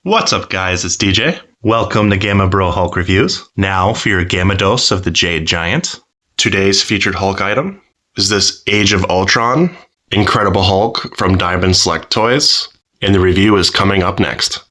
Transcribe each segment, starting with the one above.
What's up, guys? It's DJ. Welcome to Gamma Bro Hulk Reviews. Now for your Gamma Dose of the Jade Giant. Today's featured Hulk item is this Age of Ultron Incredible Hulk from Diamond Select Toys, and the review is coming up next.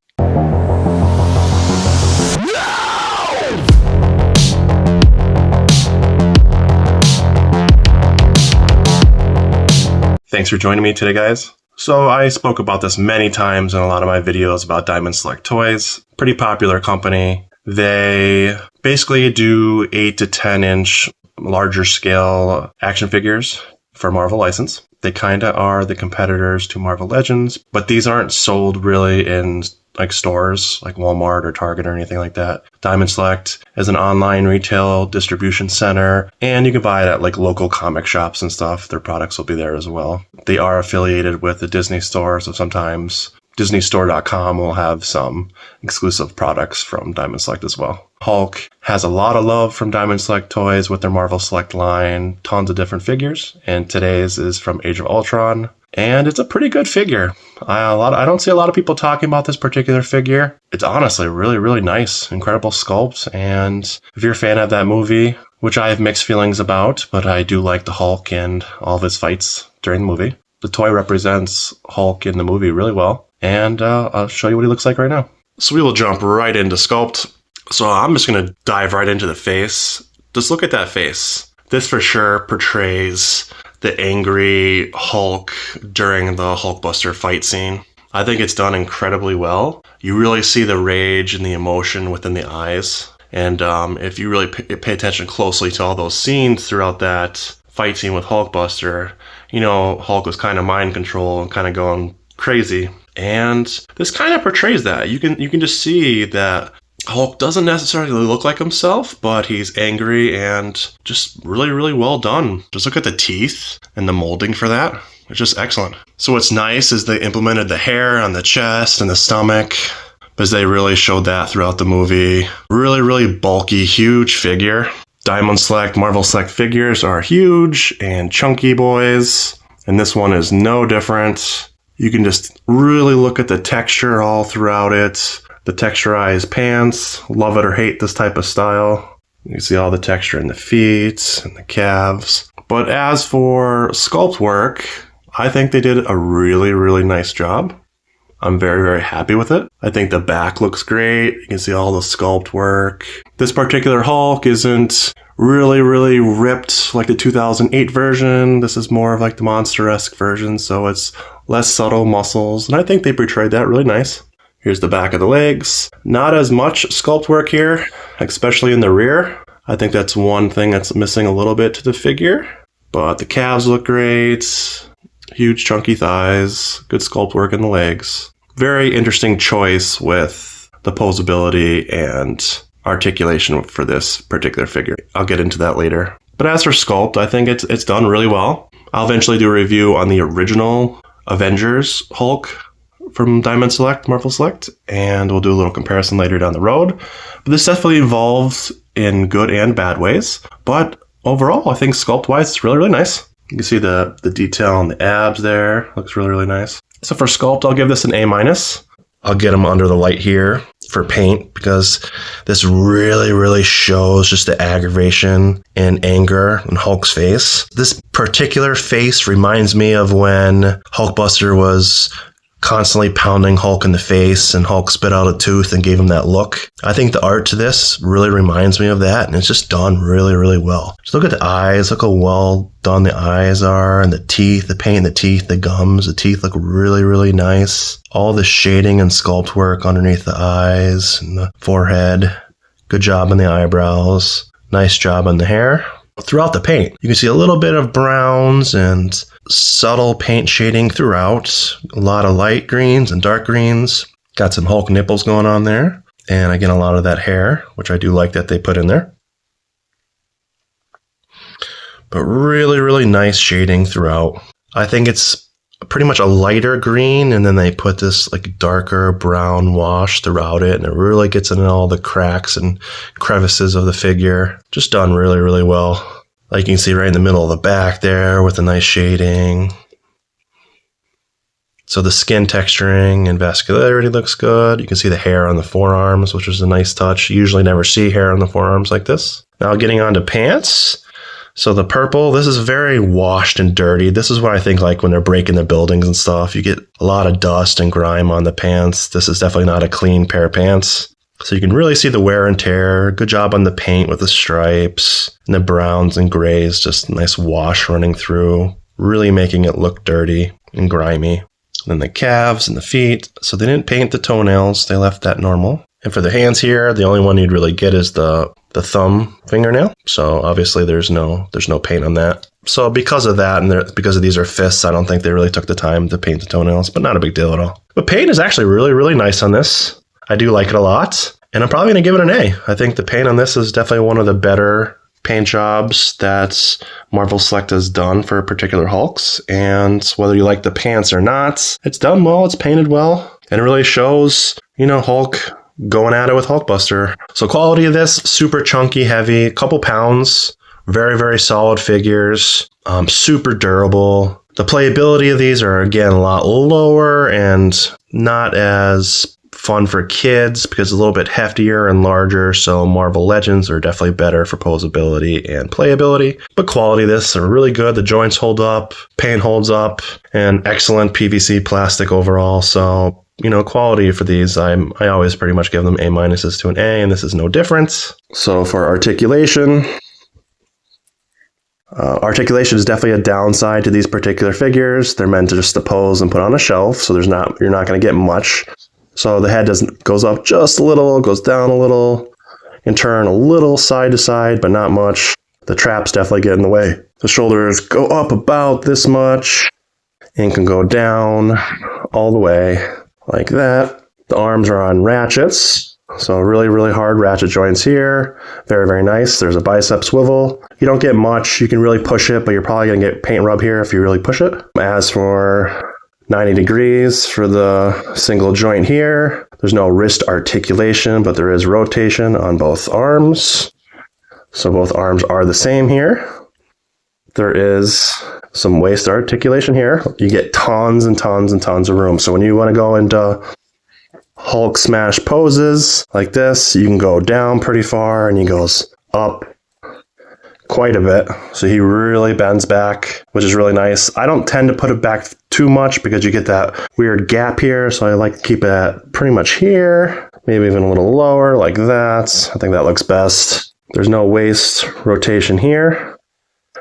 Thanks for joining me today, guys. So I spoke about this many times in a lot of my videos about Diamond Select Toys. Pretty popular company. They basically do 8 to 10 inch larger scale action figures for Marvel license. They kind of are the competitors to Marvel Legends, but these aren't sold really in like stores like Walmart or Target or anything like that. Diamond Select is an online retail distribution center, and you can buy it at like local comic shops and stuff. Their products will be there as well. They are affiliated with the Disney store, so sometimes DisneyStore.com will have some exclusive products from Diamond Select as well. Hulk has a lot of love from Diamond Select Toys with their Marvel Select line, tons of different figures, and today's is from Age of Ultron. And it's a pretty good figure. I don't see a lot of people talking about this particular figure. It's honestly really, really nice. Incredible sculpt. And if you're a fan of that movie, which I have mixed feelings about, but I do like the Hulk and all of his fights during the movie. The toy represents Hulk in the movie really well. And I'll show you what he looks like right now. So we will jump right into sculpt. So I'm just going to dive right into the face. Just look at that face. This for sure portrays the angry Hulk during the Hulkbuster fight scene. I think it's done incredibly well. You really see the rage and the emotion within the eyes. And if you really pay attention closely to all those scenes throughout that fight scene with Hulkbuster, you know, Hulk was kind of mind control and kind of going crazy. And this kind of portrays that. You can just see that Hulk doesn't necessarily look like himself, but he's angry and just really, really well done. Just look at the teeth and the molding for that. It's just excellent. So what's nice is they implemented the hair on the chest and the stomach, because they really showed that throughout the movie. Really, really bulky, huge figure. Diamond Select, Marvel Select figures are huge and chunky boys, and this one is no different. You can just really look at the texture all throughout it. The texturized pants, love it or hate this type of style. You can see all the texture in the feet and the calves. But as for sculpt work, I think they did a really, really nice job. I'm very, very happy with it. I think the back looks great. You can see all the sculpt work. This particular Hulk isn't really, really ripped like the 2008 version. This is more of like the Monster-esque version, so it's less subtle muscles. And I think they portrayed that really nice. Here's the back of the legs. Not as much sculpt work here, especially in the rear. I think that's one thing that's missing a little bit to the figure. But the calves look great. Huge chunky thighs. Good sculpt work in the legs. Very interesting choice with the posability and articulation for this particular figure. I'll get into that later. But as for sculpt, I think it's done really well. I'll eventually do a review on the original Avengers Hulk from Diamond Select, Marvel Select, and we'll do a little comparison later down the road. But this definitely evolved in good and bad ways. But overall, I think sculpt-wise, it's really, really nice. You can see the detail on the abs there. Looks really, really nice. So for sculpt, I'll give this an A-. I'll get them under the light here for paint, because this really, really shows just the aggravation and anger in Hulk's face. This particular face reminds me of when Hulkbuster was constantly pounding Hulk in the face and Hulk spit out a tooth and gave him that look. I think the art to this really reminds me of that, and it's just done really, really well. Just look at the eyes. Look how well done the eyes are, and the teeth, the paint in the teeth, the gums. The teeth look really, really nice. All the shading and sculpt work underneath the eyes and the forehead. Good job on the eyebrows. Nice job on the hair. Throughout the paint, you can see a little bit of browns and subtle paint shading throughout. A lot of light greens and dark greens. Got some Hulk nipples going on there. And again, a lot of that hair, which I do like that they put in there. But really, really nice shading throughout. I think it's pretty much a lighter green, and then they put this like darker brown wash throughout it, and it really gets into all the cracks and crevices of the figure. Just done really, really well. Like you can see right in the middle of the back there with the nice shading. So the skin texturing and vascularity looks good. You can see the hair on the forearms, which is a nice touch. You usually never see hair on the forearms like this. Now getting on to pants. So the purple, this is very washed and dirty. This is what I think like when they're breaking the buildings and stuff. You get a lot of dust and grime on the pants. This is definitely not a clean pair of pants. So you can really see the wear and tear. Good job on the paint with the stripes and the browns and grays. Just nice wash running through, really making it look dirty and grimy. Then the calves and the feet. So they didn't paint the toenails. They left that normal. And for the hands here, the only one you'd really get is the thumb fingernail. So obviously there's no paint on that. So because of that, and because of these are fists, I don't think they really took the time to paint the toenails, but not a big deal at all. But paint is actually really, really nice on this. I do like it a lot. And I'm probably going to give it an A. I think the paint on this is definitely one of the better paint jobs that Marvel Select has done for particular Hulks. And whether you like the pants or not, it's done well, it's painted well, and it really shows, Hulk going at it with Hulkbuster. So quality of this, super chunky, heavy, a couple pounds, very, very solid figures, super durable. The playability of these are, again, a lot lower and not as fun for kids because it's a little bit heftier and larger. So Marvel Legends are definitely better for posability and playability. But quality of this are really good. The joints hold up, paint holds up, and excellent PVC plastic overall. So quality for these, I always pretty much give them A minuses to an A, and this is no different. So for articulation, articulation is definitely a downside to these particular figures. They're meant to just pose and put on a shelf, so you're not going to get much. So the head goes up just a little, goes down a little, and turn a little side to side, but not much. The traps definitely get in the way. The shoulders go up about this much and can go down all the way. Like that. The arms are on ratchets. So really, really hard ratchet joints here. Very, very nice. There's a bicep swivel. You don't get much. You can really push it, but you're probably going to get paint rub here if you really push it. As for 90 degrees for the single joint here, there's no wrist articulation, but there is rotation on both arms. So both arms are the same here. There is some waist articulation here. You get tons and tons and tons of room. So when you want to go into Hulk smash poses like this, you can go down pretty far and he goes up quite a bit. So he really bends back, which is really nice. I don't tend to put it back too much because you get that weird gap here. So I like to keep it at pretty much here, maybe even a little lower like that. I think that looks best. There's no waist rotation here.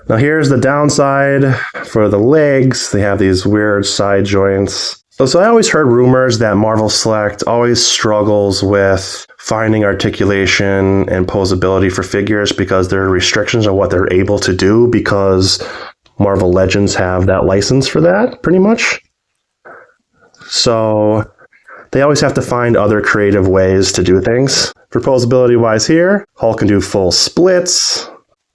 Now here's the downside for the legs. They have these weird side joints. So I always heard rumors that Marvel Select always struggles with finding articulation and posability for figures because there are restrictions on what they're able to do because Marvel Legends have that license for that, pretty much. So they always have to find other creative ways to do things. For posability-wise here, Hulk can do full splits.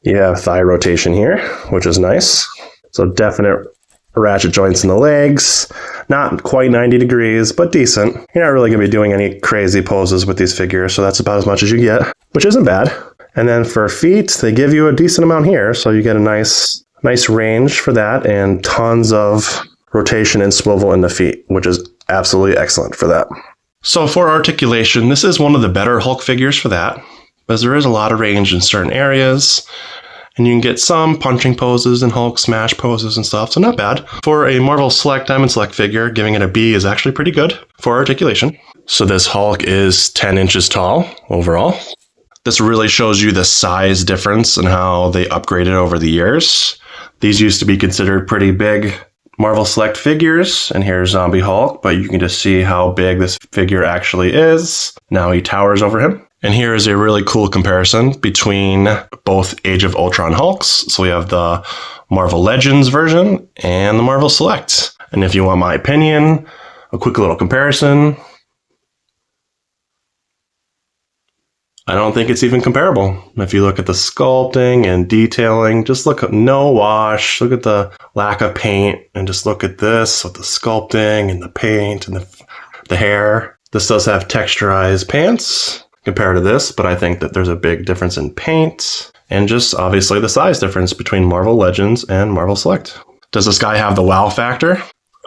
You have thigh rotation here, which is nice. So definite ratchet joints in the legs. Not quite 90 degrees, but decent. You're not really going to be doing any crazy poses with these figures, so that's about as much as you get, which isn't bad. And then for feet, they give you a decent amount here, so you get a nice range for that, and tons of rotation and swivel in the feet, which is absolutely excellent for that. So for articulation, this is one of the better Hulk figures for that, because there is a lot of range in certain areas, and you can get some punching poses and Hulk smash poses and stuff, so not bad. For a Marvel Select Diamond Select figure, giving it a B is actually pretty good for articulation. So this Hulk is 10 inches tall overall. This really shows you the size difference and how they upgraded over the years. These used to be considered pretty big Marvel Select figures, and here's Zombie Hulk, but you can just see how big this figure actually is. Now he towers over him. And here is a really cool comparison between both Age of Ultron Hulks. So we have the Marvel Legends version and the Marvel Select. And if you want my opinion, a quick little comparison, I don't think it's even comparable. If you look at the sculpting and detailing, just look at no wash, look at the lack of paint, and just look at this with the sculpting and the paint and the hair. This does have texturized pants compared to this, but I think that there's a big difference in paint and just obviously the size difference between Marvel Legends and Marvel Select. Does this guy have the wow factor?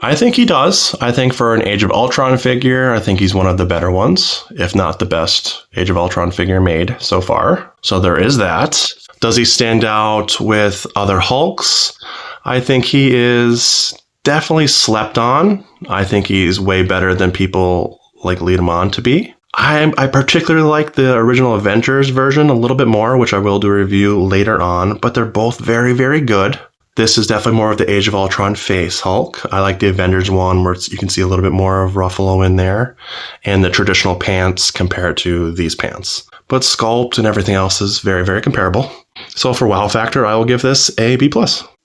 I think he does. I think for an Age of Ultron figure, I think he's one of the better ones, if not the best Age of Ultron figure made so far. So there is that. Does he stand out with other Hulks? I think he is definitely slept on. I think he's way better than people like lead him on to be. I particularly like the original Avengers version a little bit more, which I will do a review later on, but they're both very, very good. This is definitely more of the Age of Ultron face Hulk. I like the Avengers one where you can see a little bit more of Ruffalo in there and the traditional pants compared to these pants. But sculpt and everything else is very, very comparable. So for wow factor, I will give this a B+.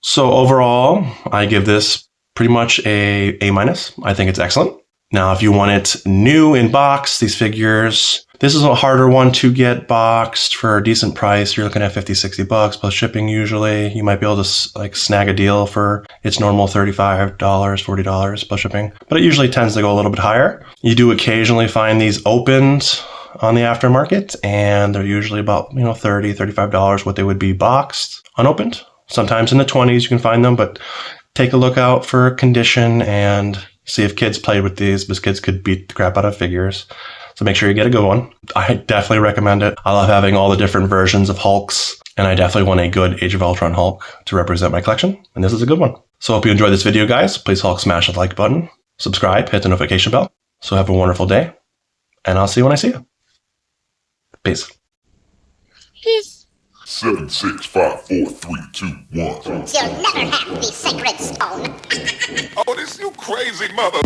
So overall, I give this pretty much a A-. I think it's excellent. Now, if you want it new in box, these figures, this is a harder one to get boxed for a decent price. You're looking at $50-$60 plus shipping usually. You might be able to like snag a deal for its normal $35, $40 plus shipping, but it usually tends to go a little bit higher. You do occasionally find these opened on the aftermarket, and they're usually about $30, $35 what they would be boxed, unopened. Sometimes in the 20s you can find them, but take a look out for condition and see if kids played with these, because kids could beat the crap out of figures. So make sure you get a good one. I definitely recommend it. I love having all the different versions of Hulks, and I definitely want a good Age of Ultron Hulk to represent my collection, and this is a good one. So hope you enjoyed this video, guys. Please Hulk smash the like button, subscribe, hit the notification bell. So have a wonderful day, and I'll see you when I see you. Peace. Peace. 7, 6, 5, 4, 3, 2, 1. You'll never have the sacred stone. Oh, this you crazy mother.